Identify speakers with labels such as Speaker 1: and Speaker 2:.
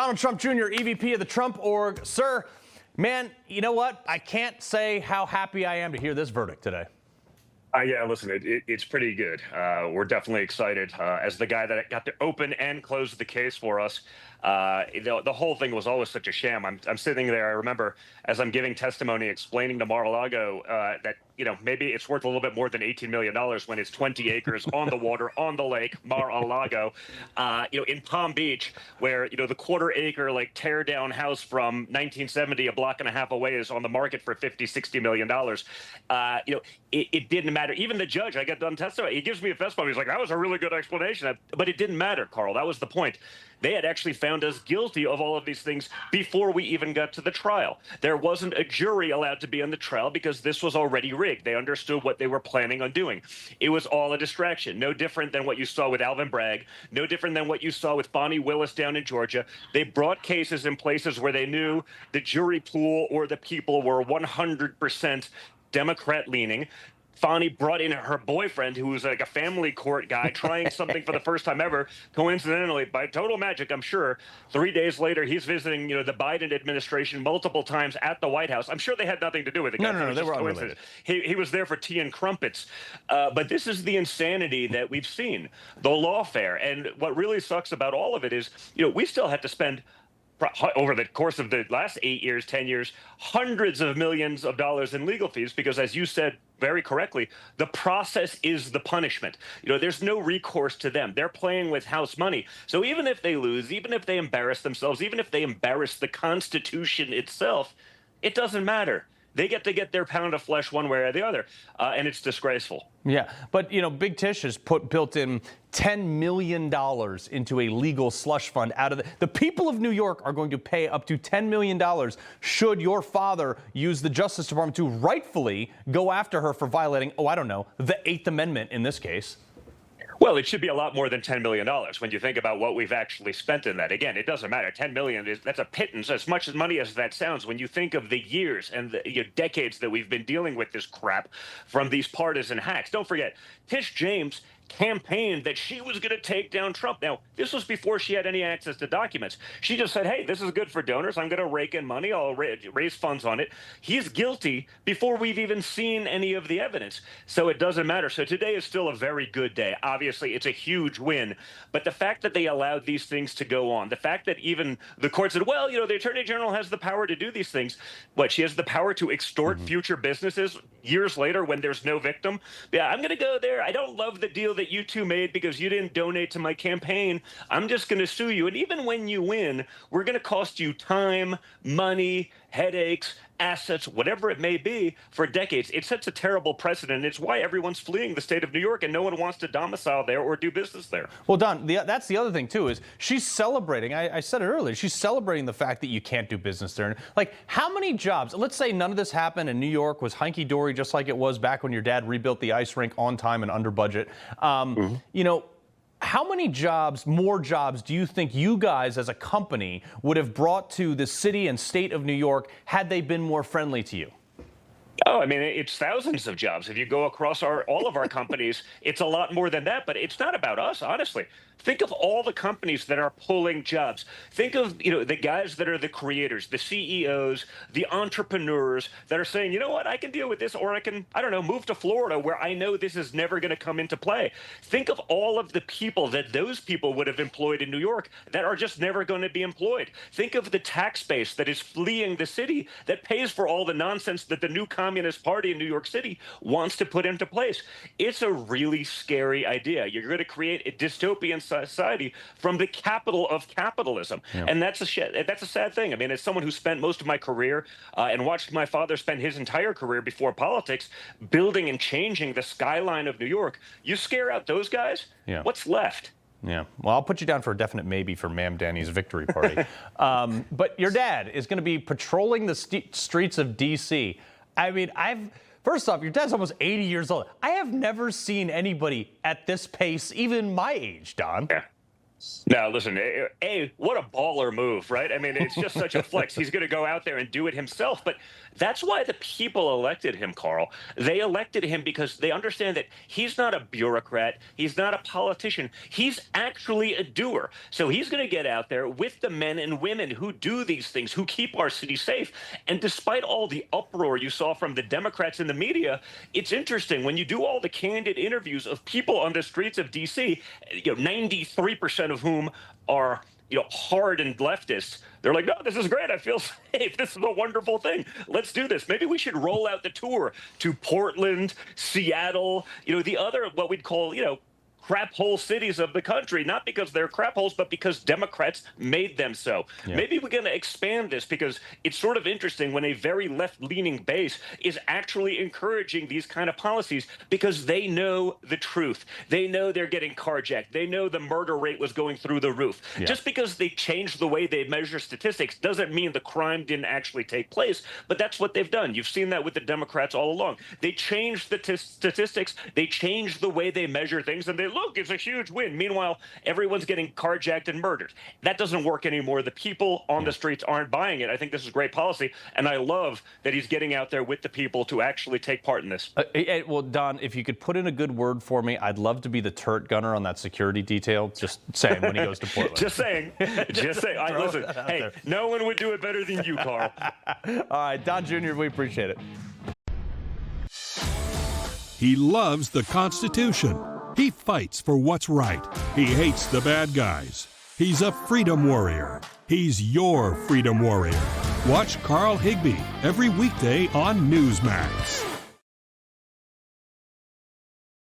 Speaker 1: Donald Trump Jr., EVP of the Trump Org. Sir, man, you know what? I can't say how happy I am to hear this verdict today.
Speaker 2: Yeah, listen, it's pretty good. We're definitely excited. As the guy that got to open and close the case for us, the whole thing was always such a sham. I'm sitting there. I remember as I'm giving testimony, explaining to Mar-a-Lago that maybe it's worth a little bit more than $18 million when it's 20 acres on the water, on the lake, Mar-a-Lago, in Palm Beach, where the quarter-acre tear down house from 1970, a block and a half away, is on the market for $50-60 million. It didn't matter. Even the judge, I got done testifying, he gives me a fist bump. He's like, that was a really good explanation. But it didn't matter, Carl. That was the point. They had actually found us guilty of all of these things before we even got to the trial. There wasn't a jury allowed to be on the trial because this was already rigged. They understood what they were planning on doing. It was all a distraction. No different than what you saw with Alvin Bragg. No different than what you saw with Bonnie Willis down in Georgia. They brought cases in places where they knew the jury pool or the people were 100% Democrat leaning. Bonnie brought in her boyfriend, who was like a family court guy, trying something for the first time ever. Coincidentally, by total magic, I'm sure, 3 days later, he's visiting, the Biden administration multiple times at the White House. I'm sure they had nothing to do with it.
Speaker 1: No, they were unrelated.
Speaker 2: He was there for tea and crumpets. But this is the insanity that we've seen, the lawfare. And what really sucks about all of it is, we still have to spend, over the course of the last 8 years, 10 years, hundreds of millions of dollars in legal fees, because as you said very correctly, the process is the punishment. There's no recourse to them. They're playing with house money. So even if they lose, even if they embarrass themselves, even if they embarrass the Constitution itself, it doesn't matter. They get to get their pound of flesh one way or the other, and it's disgraceful.
Speaker 1: Yeah, but, Big Tish has built in $10 million into a legal slush fund out of the people of New York are going to pay up to $10 million should your father use the Justice Department to rightfully go after her for violating, the 8th Amendment in this case.
Speaker 2: Well, it should be a lot more than $10 million when you think about what we've actually spent in that. Again, it doesn't matter. $10 million, that's a pittance, as much money as that sounds when you think of the years and the decades that we've been dealing with this crap from these partisan hacks. Don't forget, Tish James campaigned that she was going to take down Trump. Now, this was before she had any access to documents. She just said, hey, this is good for donors. I'm going to rake in money. I'll raise funds on it. He's guilty before we've even seen any of the evidence. So it doesn't matter. So today is still a very good day. Obviously, it's a huge win. But the fact that they allowed these things to go on, the fact that even the court said, well, the Attorney General has the power to do these things. What, she has the power to extort future businesses years later when there's no victim? Yeah, I'm going to go there. I don't love the deal that you two made because you didn't donate to my campaign. I'm just going to sue you. And even when you win, we're going to cost you time, money, headaches, assets, whatever it may be, for decades. It sets a terrible precedent. It's why everyone's fleeing the state of New York and no one wants to domicile there or do business there.
Speaker 1: Well, Don, that's the other thing, too, is she's celebrating. I said it earlier. She's celebrating the fact that you can't do business there. Like, how many jobs? Let's say none of this happened and New York was hunky-dory just like it was back when your dad rebuilt the ice rink on time and under budget. How many more jobs do you think you guys as a company would have brought to the city and state of New York had they been more friendly to you?
Speaker 2: Oh, I mean, it's thousands of jobs. If you go across all of our companies, it's a lot more than that. But it's not about us, honestly. Think of all the companies that are pulling jobs. Think of, the guys that are the creators, the CEOs, the entrepreneurs that are saying, you know what, I can deal with this, or I can, move to Florida where I know this is never going to come into play. Think of all of the people that those people would have employed in New York that are just never going to be employed. Think of the tax base that is fleeing the city that pays for all the nonsense that the new Communist Party in New York City wants to put into place. It's a really scary idea. You're going to create a dystopian society from the capital of capitalism. Yeah. And that's a sad thing. I mean, as someone who spent most of my career and watched my father spend his entire career before politics building and changing the skyline of New York, you scare out those guys, what's left?
Speaker 1: Yeah. Well, I'll put you down for a definite maybe for Ma'am Danny's victory party. But your dad is going to be patrolling the streets of D.C. I mean, first off, your dad's almost 80 years old. I have never seen anybody at this pace, even my age, Don.
Speaker 2: Yeah. Now, listen, what a baller move, right? I mean, it's just such a flex. He's going to go out there and do it himself. But that's why the people elected him, Carl. They elected him because they understand that he's not a bureaucrat. He's not a politician. He's actually a doer. So he's going to get out there with the men and women who do these things, who keep our city safe. And despite all the uproar you saw from the Democrats in the media, it's interesting when you do all the candid interviews of people on the streets of D.C., 93% of whom are hardened leftists. They're like, no, this is great. I feel safe. This is a wonderful thing. Let's do this. Maybe we should roll out the tour to Portland, Seattle, the other, what we'd call, crap hole cities of the country, not because they're crap holes, but because Democrats made them so. Yeah. Maybe we're going to expand this because it's sort of interesting when a very left-leaning base is actually encouraging these kind of policies because they know the truth. They know they're getting carjacked. They know the murder rate was going through the roof. Yeah. Just because they changed the way they measure statistics doesn't mean the crime didn't actually take place, but that's what they've done. You've seen that with the Democrats all along. They changed the statistics. They changed the way they measure things, and they look, it's a huge win. Meanwhile, everyone's getting carjacked and murdered. That doesn't work anymore. The people on the streets aren't buying it. I think this is great policy, and I love that he's getting out there with the people to actually take part in this.
Speaker 1: Well, Don, if you could put in a good word for me, I'd love to be the turret gunner on that security detail. Just saying, when he goes to Portland.
Speaker 2: Just saying. Just saying. Listen, hey, no one would do it better than you, Carl.
Speaker 1: All right, Don Jr., we appreciate it.
Speaker 3: He loves the Constitution. He fights for what's right. He hates the bad guys. He's a freedom warrior. He's your freedom warrior. Watch Carl Higbie every weekday on Newsmax.